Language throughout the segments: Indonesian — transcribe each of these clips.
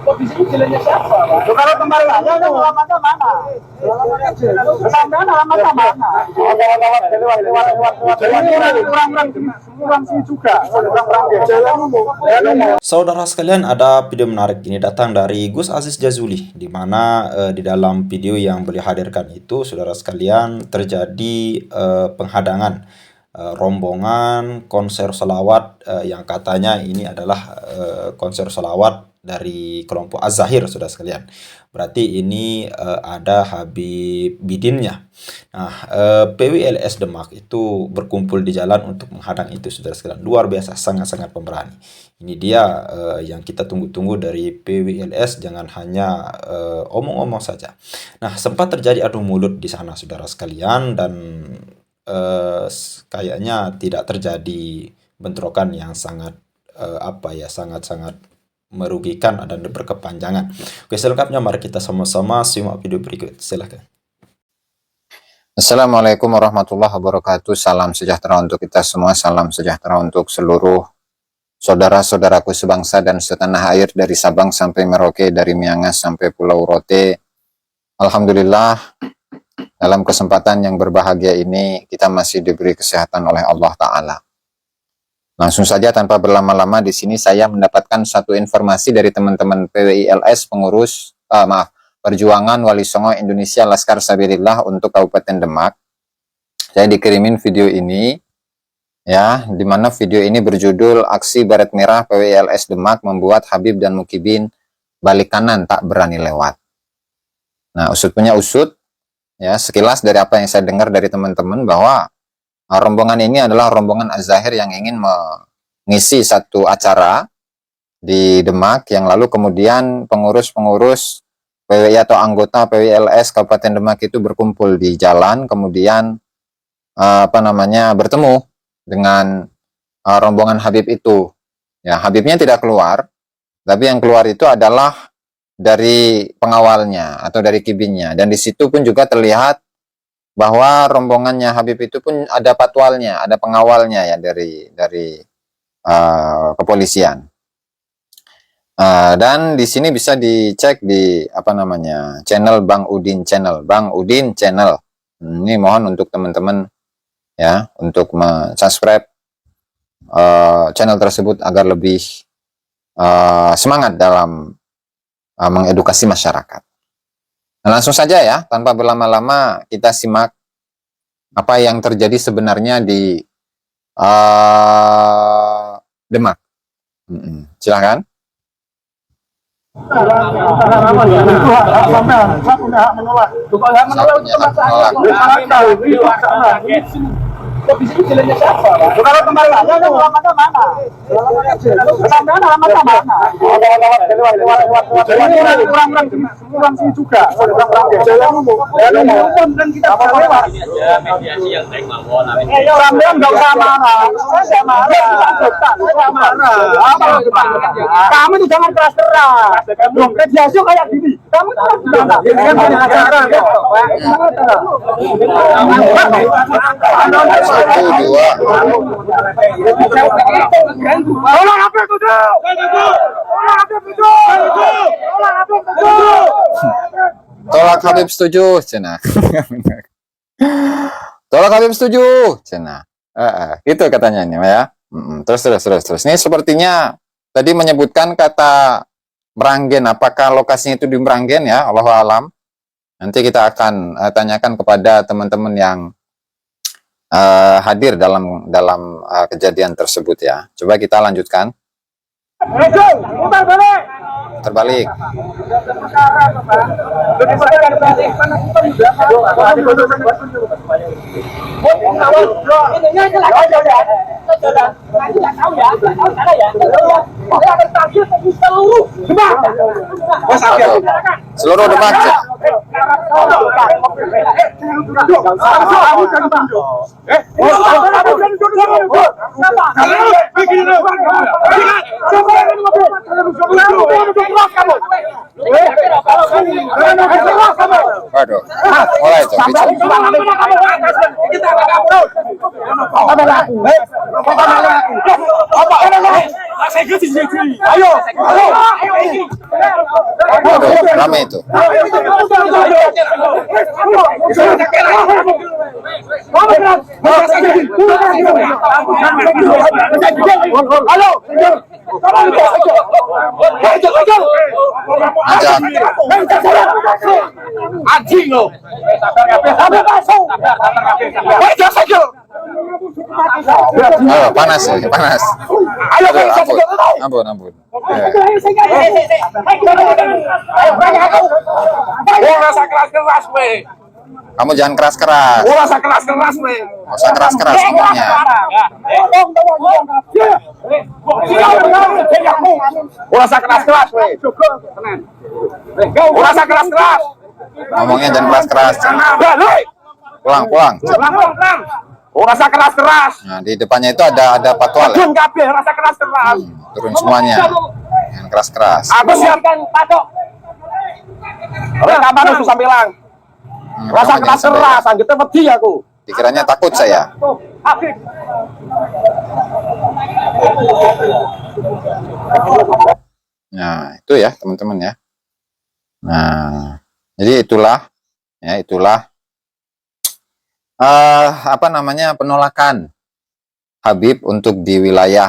Kok di sini jalannya siapa, Pak? Kalau kemarin aja alamatnya mana? Alamatnya mana? Kurang sih juga. Saudara sekalian, ada video menarik ini datang dari Gus Aziz Jazuli, di mana di dalam video yang beliau hadirkan itu, saudara sekalian, terjadi penghadangan rombongan konser selawat yang katanya ini adalah konser selawat dari kelompok Az-Zahir, saudara sekalian. Berarti ini ada Habib Bidinnya. Nah, PWLS Demak itu berkumpul di jalan untuk menghadang itu, saudara sekalian. Luar biasa, sangat-sangat pemberani. Ini dia yang kita tunggu-tunggu dari PWLS, jangan hanya omong-omong saja. Nah, sempat terjadi adu mulut di sana, saudara sekalian, dan kayaknya tidak terjadi bentrokan yang sangat sangat-sangat merugikan dan berkepanjangan. Oke, selengkapnya mari kita sama-sama simak video berikut. Silakan. Assalamualaikum warahmatullahi wabarakatuh. Salam sejahtera untuk kita semua. Salam sejahtera untuk seluruh saudara-saudaraku sebangsa dan setanah air, dari Sabang sampai Merauke, dari Miangas sampai Pulau Rote. Alhamdulillah, dalam kesempatan yang berbahagia ini kita masih diberi kesehatan oleh Allah Ta'ala. Langsung saja tanpa berlama-lama, di sini saya mendapatkan satu informasi dari teman-teman PWILS pengurus Perjuangan Wali Songo Indonesia Laskar Sabilillah untuk Kabupaten Demak. Saya dikirimin video ini, ya, di mana video ini berjudul Aksi Baret Merah PWILS Demak membuat Habib dan Mukibin balik kanan tak berani lewat. Nah, usut punya usut, ya, sekilas dari apa yang saya dengar dari teman-teman bahwa rombongan ini adalah rombongan Az-Zahir yang ingin mengisi satu acara di Demak, yang lalu kemudian pengurus-pengurus PWI atau anggota PWLS Kabupaten Demak itu berkumpul di jalan, kemudian bertemu dengan rombongan Habib itu. Ya, Habibnya tidak keluar, tapi yang keluar itu adalah dari pengawalnya atau dari kibinnya, dan di situ pun juga terlihat bahwa rombongannya Habib itu pun ada patwalnya, ada pengawalnya, ya, dari kepolisian. Dan di sini bisa dicek di channel Bang Udin channel. Ini mohon untuk teman-teman, ya, untuk subscribe channel tersebut agar lebih semangat dalam mengedukasi masyarakat. Nah, langsung saja, ya, tanpa berlama-lama kita simak apa yang terjadi sebenarnya di Demak. Silahkan. Kok di sini jalannya siapa, Pak? Kalau kemarin aja alamatnya mana? Alamatnya mana? Kurang sih juga. Jalan umum dan kita lewat. Mediasi yang baik mawon. Ramdan nggak usah marah. Saya marah. Kamu itu jangan keras keras. Mediasi kayak gini. Kamu itu gimana? Yang punya acara. Tolak Habib setuju, cina. Tolak Habib setuju, cina. Gitu katanya ini, ya. Terus. Ini sepertinya tadi menyebutkan kata Meranggen. Apakah lokasinya itu di Meranggen, ya? Allahu a'lam. Nanti kita akan tanyakan kepada teman-teman yang hadir dalam kejadian tersebut, ya. Coba kita lanjutkan. Terbalik. Seluruh Demak. Waduh, mulai tuh. Ayo. Aduh, rame itu. Ajak. Anjing lo. Panas ya, panas. Aduh, ampun, ampun. Rasa keras-keras we. Kamu jangan keras-keras. Rasa keras-keras we. Nggak usah keras-keras ngomongnya. Rasa keras-keras we. Rasa keras-keras. Ngomongnya jangan keras-keras. Pulang, pulang. Rasa keras-keras. Nah, di depannya itu ada patwal ya. Turun kabeh rasa keras-keras. Turun semuanya. Jangan keras-keras. Aku siapkan patok. Oleh kabar aku sambilang. Rasa Kamu jangan sampai- keras-keras, anggite wedi aku. Dikiranya takut saya. Habib. Nah, itu ya teman-teman ya. Nah, jadi itulah apa namanya penolakan Habib untuk di wilayah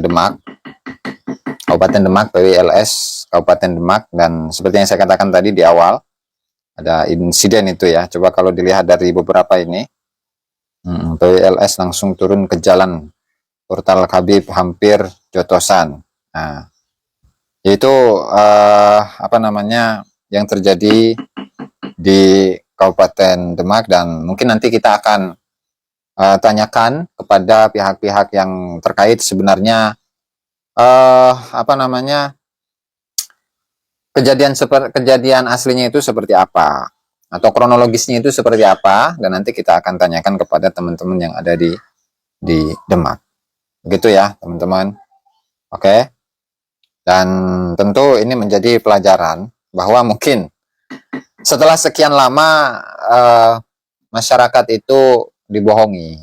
Demak, Kabupaten Demak, PWLS Kabupaten Demak, dan seperti yang saya katakan tadi di awal ada insiden itu ya. Coba kalau dilihat dari beberapa ini, PWLS langsung turun ke jalan portal Habib hampir jotosan. Nah, yaitu apa namanya yang terjadi di Kabupaten Demak, dan mungkin nanti kita akan tanyakan kepada pihak-pihak yang terkait sebenarnya apa namanya kejadian aslinya itu seperti apa, atau kronologisnya itu seperti apa, dan nanti kita akan tanyakan kepada teman-teman yang ada di Demak. Begitu ya teman-teman. Oke. Dan tentu ini menjadi pelajaran bahwa mungkin setelah sekian lama masyarakat itu dibohongi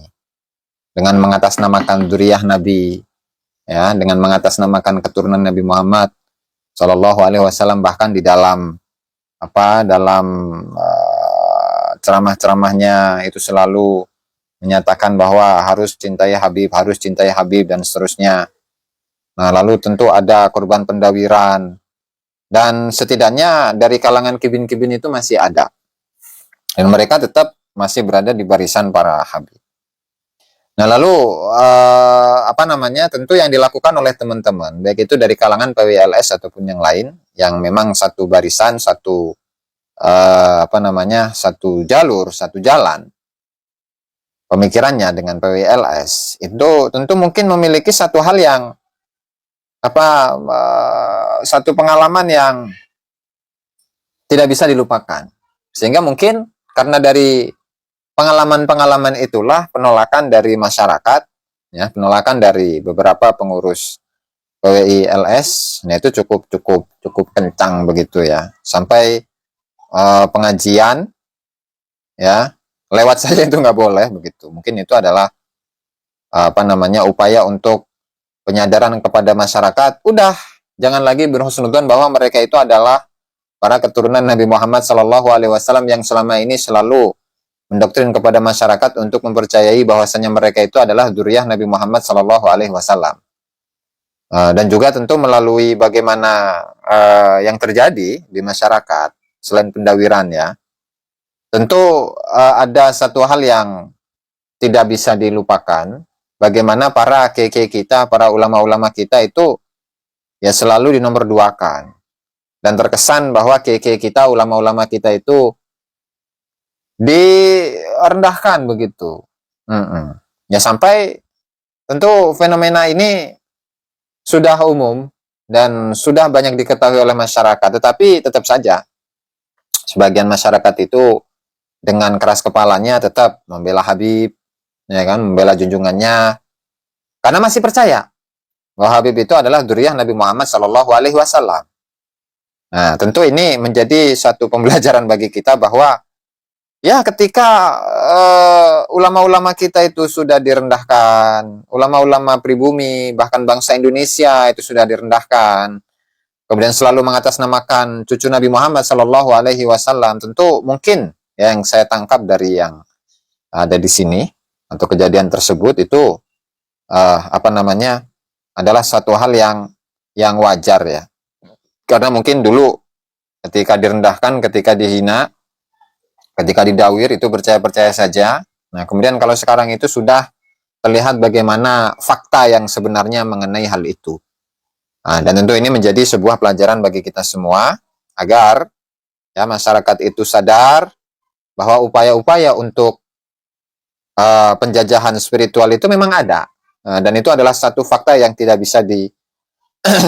dengan mengatasnamakan dzurriyyah Nabi, ya, dengan mengatasnamakan keturunan Nabi Muhammad Shallallahu Alaihi Wasallam, bahkan di dalam ceramah-ceramahnya itu selalu menyatakan bahwa harus cintai Habib dan seterusnya. Nah, lalu tentu ada korban pendawiran, dan setidaknya dari kalangan kibin-kibin itu masih ada, dan mereka tetap masih berada di barisan para Habib. Nah, lalu apa namanya tentu yang dilakukan oleh teman-teman, baik itu dari kalangan PWLS ataupun yang lain, yang memang satu barisan, satu apa namanya satu jalur, satu jalan pemikirannya dengan PWLS, itu tentu mungkin memiliki satu hal yang satu pengalaman yang tidak bisa dilupakan, sehingga mungkin karena dari pengalaman-pengalaman itulah penolakan dari masyarakat, ya, penolakan dari beberapa pengurus PWLS, nah itu cukup kencang begitu ya, sampai pengajian, ya, lewat saja itu nggak boleh begitu. Mungkin itu adalah apa namanya upaya untuk penyadaran kepada masyarakat, udah jangan lagi berhusnudzon bahwa mereka itu adalah para keturunan Nabi Muhammad Shallallahu Alaihi Wasallam yang selama ini selalu mendoktrin kepada masyarakat untuk mempercayai bahwasanya mereka itu adalah dzurriyyah Nabi Muhammad Shallallahu Alaihi Wasallam. Dan juga tentu melalui bagaimana yang terjadi di masyarakat selain pendawiran, ya, tentu ada satu hal yang tidak bisa dilupakan, bagaimana para KK kita, para ulama-ulama kita itu ya selalu dinomorduakan, dan terkesan bahwa KK kita, ulama-ulama kita itu direndahkan begitu. Ya, sampai tentu fenomena ini sudah umum dan sudah banyak diketahui oleh masyarakat, tetapi tetap saja sebagian masyarakat itu dengan keras kepalanya tetap membela Habib, ya kan, membela junjungannya, karena masih percaya bahwa Habib itu adalah dzurriyyah Nabi Muhammad Shallallahu Alaihi Wasallam. Nah, tentu ini menjadi satu pembelajaran bagi kita bahwa ya ketika ulama-ulama kita itu sudah direndahkan, ulama-ulama pribumi, bahkan bangsa Indonesia itu sudah direndahkan, kemudian selalu mengatasnamakan cucu Nabi Muhammad Sallallahu Alaihi Wasallam, tentu mungkin yang saya tangkap dari yang ada di sini atau kejadian tersebut itu adalah satu hal yang wajar ya, karena mungkin dulu ketika direndahkan, ketika dihina, ketika didawir itu percaya-percaya saja. Nah, kemudian kalau sekarang itu sudah terlihat bagaimana fakta yang sebenarnya mengenai hal itu. Nah, dan tentu ini menjadi sebuah pelajaran bagi kita semua agar ya masyarakat itu sadar bahwa upaya-upaya untuk penjajahan spiritual itu memang ada. Dan itu adalah satu fakta yang tidak bisa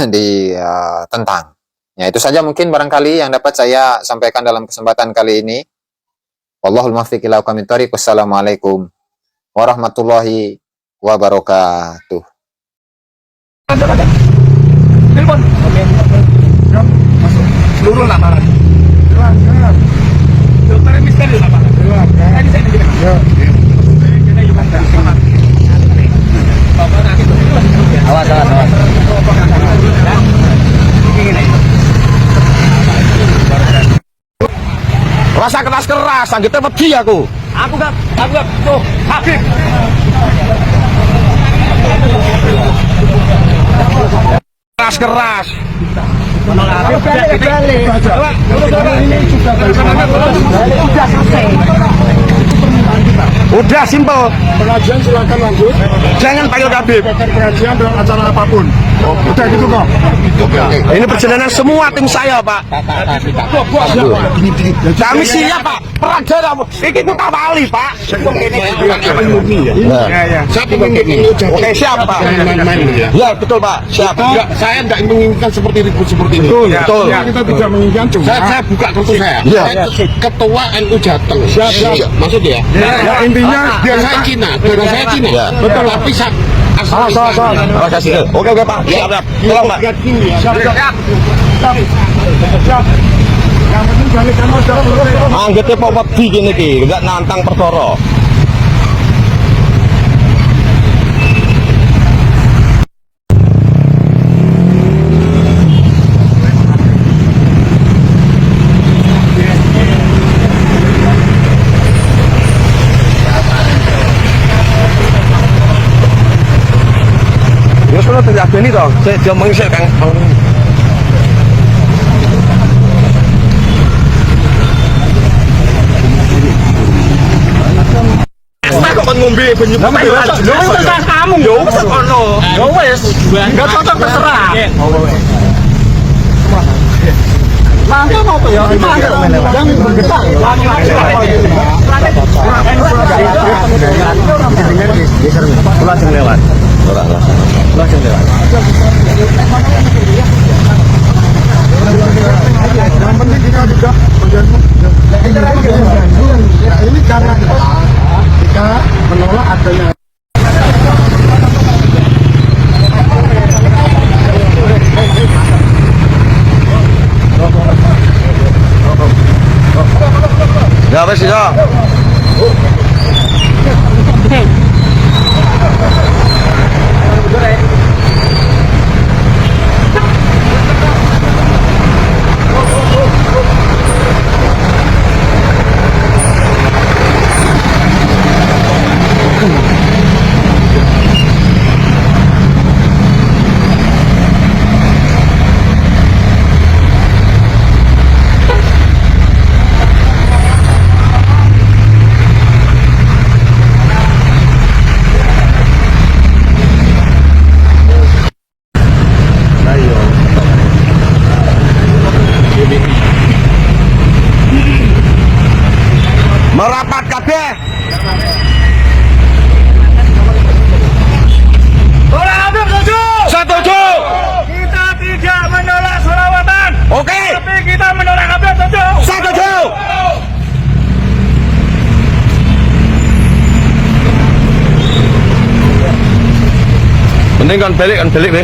ditentang. Ya, itu saja mungkin barangkali yang dapat saya sampaikan dalam kesempatan kali ini. Wallahul muwaffiq ila aqwamit thoriq. Wassalamualaikum warahmatullahi wabarakatuh. Telepon. Oke. Masuk. Seluruh lamaran. Dokter misteri lamaran. Tadi saya bilang. Awas. Rasa keras, anggitnya wedi aku. Aku gak. Tuh, Habib. Keras. Udah simpel. Pengajian silakan lanjut. Jangan panggil Habib. Pengajian dalam acara apapun. Udah gitu kok. Ini perjalanan semua tim saya, Pak. Kami siap, Pak. Peraja ini kita wali, Pak. Ya. Saya ingin Oke, siap, Pak. Ya, betul, Pak. Siap. Saya tidak menginginkan seperti ribut seperti ini. Betul. Kita tidak menginginkan cuma. Saya buka kartu saya. Iya. Saya ketua NU Jateng. Siap. Maksudnya? Ya, intinya Biar saya Cina. Betul. Tapi saya salah. Terima kasih. Oke, Pak. Siap. Tolong, Pak. Siap. Yang penting balikan modal. Anggitnya Pak wedi gini ki, enggak nantang perkara. Ya sudah terjadi ini toh, saya dia mengisir Kang. Kok ngombe banyu putih aja. Lu terserah kamu. Yo wis ono. Yo wis. Enggak cocok terserah. Mangga mau apa ya? Langsung lewat. Langsung lewat. Yang penting kita juga ini karena kita menolak adanya. Ya wes ya. Merapat kabeh. Orang Habib setuju. Kita tidak menolak sholawatan. Oke. Tapi kita menolak Habib setuju. Setuju. Mending kan balik deh.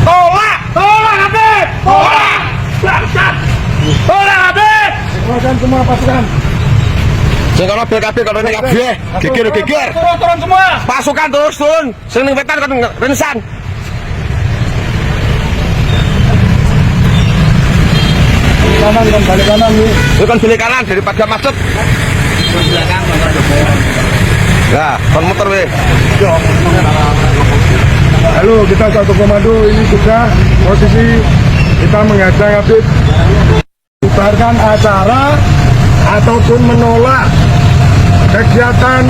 Tolak Habib. Tolak. Bangsat. Tolak Habib. semua pasukan. Sing kono BKB kono nek kabeh. Geger. Turun semua. Pasukan terus turun. Sing ning wetan kan renesan. Kanan kan balik kanan nih. Itu kan pilih kanan daripada macet. Ya, kon motor weh. Halo, kita satu komando ini sudah posisi kita menghadang Habib. Bubarkan acara ataupun menolak kegiatan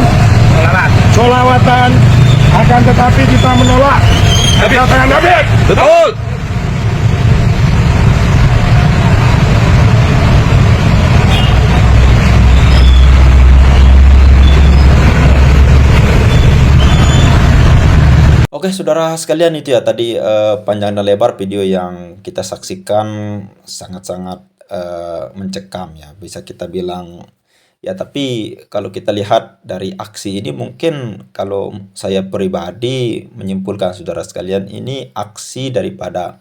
sholawatan, akan tetapi kita menolak kegiatan Habib. Betul. Oke, saudara sekalian, itu ya tadi panjang dan lebar video yang kita saksikan, sangat-sangat mencekam ya, bisa kita bilang ya. Tapi kalau kita lihat dari aksi ini, mungkin kalau saya pribadi menyimpulkan saudara sekalian, ini aksi daripada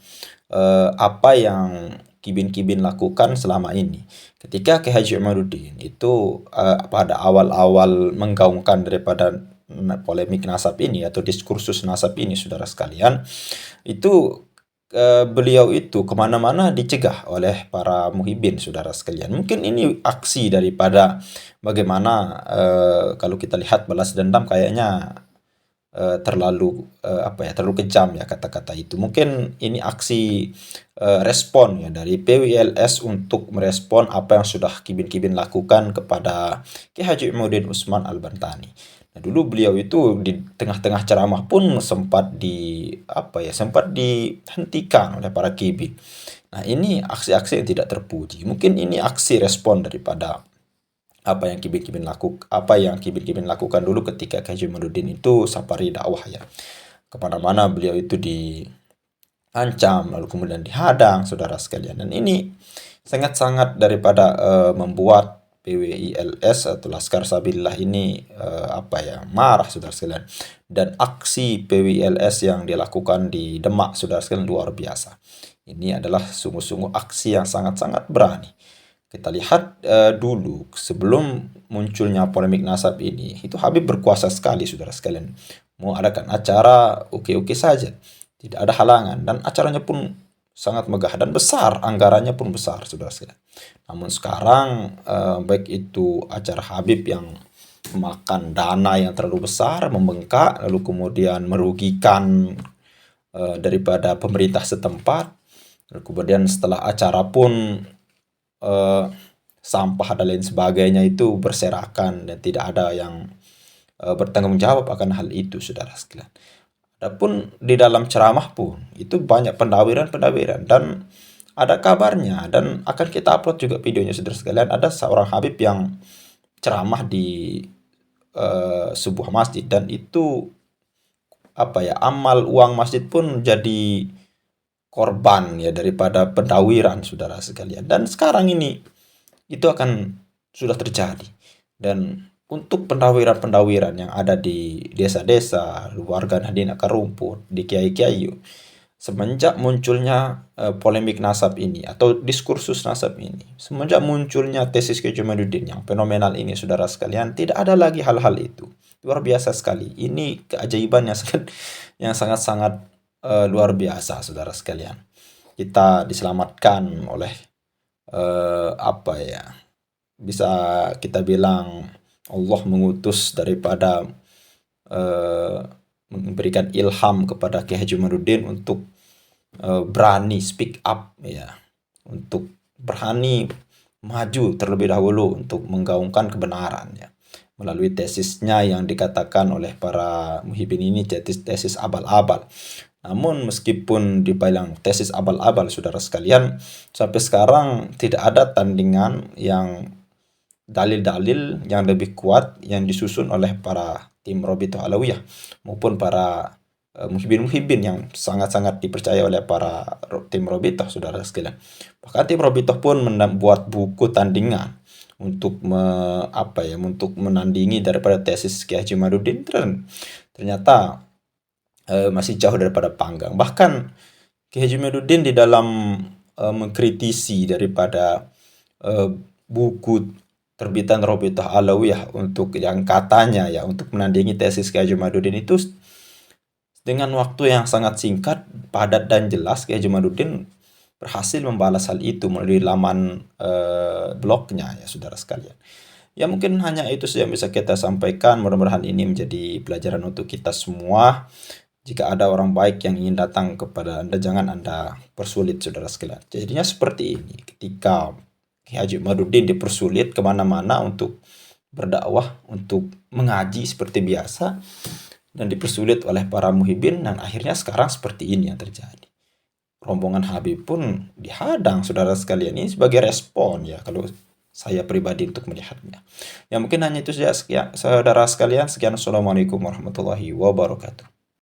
apa yang Kibin lakukan selama ini. Ketika Kiai Haji Imaduddin itu pada awal-awal menggaungkan daripada polemik nasab ini atau diskursus nasab ini, saudara sekalian, itu beliau itu kemana-mana dicegah oleh para muhibin, saudara sekalian. Mungkin ini aksi daripada bagaimana kalau kita lihat balas dendam kayaknya terlalu terlalu kejam ya kata-kata itu. Mungkin ini aksi respon ya dari PWLS untuk merespon apa yang sudah Kibin lakukan kepada Kiai Haji Imaduddin Utsman Al-Bantani. Nah, dulu beliau itu di tengah-tengah ceramah pun sempat dihentikan oleh para kibin. Nah, ini aksi-aksi yang tidak terpuji. Mungkin ini aksi respon daripada apa yang Kibin lakukan dulu ketika Kiai Haji Imaduddin itu safari dakwah ya. Kemana-mana beliau itu diancam, lalu kemudian dihadang, saudara sekalian. Dan ini sangat-sangat daripada membuat PWILS atau Laskar Sabilillah ini marah, saudara sekalian. Dan aksi PWILS yang dilakukan di Demak, saudara sekalian, luar biasa. Ini adalah sungguh-sungguh aksi yang sangat-sangat berani. Kita lihat dulu sebelum munculnya polemik nasab ini, itu Habib berkuasa sekali, saudara sekalian. Mau adakan acara oke-oke saja, tidak ada halangan, dan acaranya pun sangat megah dan besar, anggarannya pun besar, saudara sekalian. Namun sekarang baik itu acara Habib yang makan dana yang terlalu besar, membengkak, lalu kemudian merugikan daripada pemerintah setempat, lalu kemudian setelah acara pun sampah dan lain sebagainya itu berserakan dan tidak ada yang bertanggung jawab akan hal itu, saudara sekalian. Adapun di dalam ceramah pun itu banyak pendawiran dan ada kabarnya, dan akan kita upload juga videonya, saudara sekalian. Ada seorang Habib yang ceramah di sebuah masjid, dan itu amal uang masjid pun jadi korban ya daripada pendawiran, saudara sekalian. Dan sekarang ini itu akan sudah terjadi. Dan untuk pendawiran yang ada di desa-desa, warga Nahdien akar rumput, di kiai-kiai, semenjak munculnya polemik nasab ini atau diskursus nasab ini, semenjak munculnya tesis Kiai Haji Imaduddin yang fenomenal ini, saudara sekalian, tidak ada lagi hal-hal itu. Luar biasa sekali. Ini keajaiban yang sangat-sangat luar biasa, saudara sekalian. Kita diselamatkan oleh bisa kita bilang Allah mengutus daripada memberikan ilham kepada Kiai Haji Imaduddin untuk berani speak up ya, untuk berani maju terlebih dahulu untuk menggaungkan kebenaran ya, melalui tesisnya yang dikatakan oleh para muhibin ini tesis abal-abal. Namun meskipun dibilang tesis abal-abal, saudara sekalian, sampai sekarang tidak ada tandingan yang dalil-dalil yang lebih kuat yang disusun oleh para tim Robitoh Alawiyah maupun para muhibin yang sangat-sangat dipercaya oleh para tim Robitoh, saudara sekalian. Bahkan tim Robitoh pun membuat buku tandingan untuk untuk menandingi daripada tesis Kiai Haji Imaduddin, ternyata masih jauh daripada panggang. Bahkan Kiai Haji Imaduddin di dalam mengkritisi daripada buku terbitan Rabithah Alawiyah untuk yang katanya ya untuk menandingi tesis Kiai Jamaluddin itu dengan waktu yang sangat singkat, padat dan jelas. Kiai Jamaluddin berhasil membalas hal itu melalui laman blognya ya saudara sekalian. Ya mungkin hanya itu saja yang bisa kita sampaikan. Mudah-mudahan ini menjadi pelajaran untuk kita semua. Jika ada orang baik yang ingin datang kepada Anda, jangan Anda persulit saudara sekalian. Jadinya seperti ini. Ketika Kiai Jamaluddin dipersulit kemana-mana untuk berdakwah, untuk mengaji seperti biasa, dan dipersulit oleh para muhibin, dan akhirnya sekarang seperti ini yang terjadi. Rombongan Habib pun dihadang saudara sekalian. Ini sebagai respon ya kalau saya pribadi untuk melihatnya. Ya mungkin hanya itu saja saudara sekalian. Sekian, assalamualaikum warahmatullahi wabarakatuh.